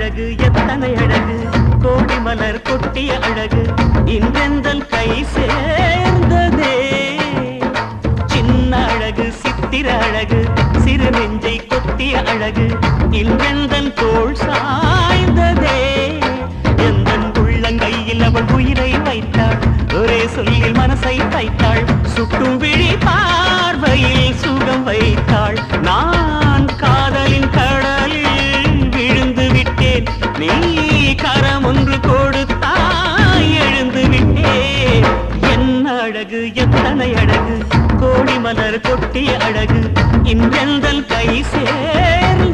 அழகு எத்தனை அழகு கோடி மலர் கொட்டிய அழகு இன்றெந்தல் கை சேர்ந்ததே சின்ன அழகு சித்திர அழகு சிறு நெஞ்சை கொத்திய அழகு இன்றெந்தன் தோள் சாய்ந்ததே எந்தன் உள்ளங்கையில் அவள் உயிரை வைத்தாள் ஒரே சொல்லில் மனசை தைத்தாள் சுட்டும் விழி பார்வையில் சுகம் வைத்தாள் நான் காதலின் கடலில் விழுந்து விட்டேன் நீ கரம் ஒன்று கொடுத்தாய் எழுந்து விட்டேன் என்ன அழகு எத்தனை அழகு கோடி மலர் கொட்டிய அழகு இன்றெந்தல் கை சேர்ந்ததே